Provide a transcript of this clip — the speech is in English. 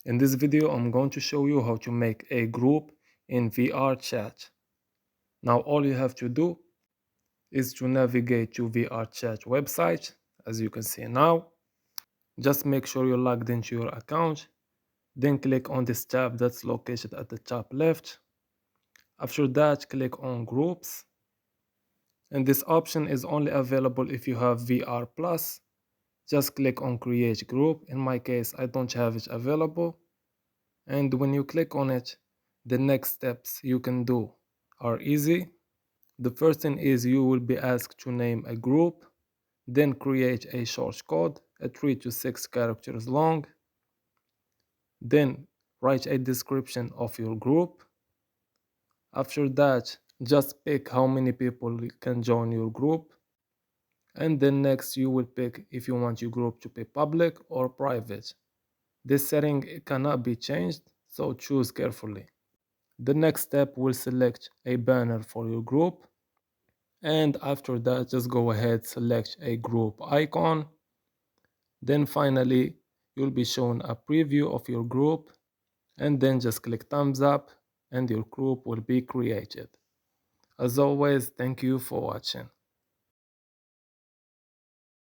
In this video, I'm going to show you how to make a group in Vrchat. Now, all you have to do is to navigate to Vrchat website, as you can see now. Just make sure you're logged into your account. Then click on this tab that's located at the top left. After that, click on Groups. And this option is only available if you have VR Plus. Just click on Create Group. In my case, I don't have it available. And when you click on it, the next steps you can do are easy. The first thing is you will be asked to name a group, then create a source code, 3 to 6 characters long, then write a description of your group. After that, just pick how many people can join your group, and then next you will pick if you want your group to be public or private. This setting cannot be changed, so choose carefully. The next step will select a banner for your group, and after that just go ahead, select a group icon. Then finally you'll be shown a preview of your group, and then just click thumbs up and your group will be created. As always, thank you for watching.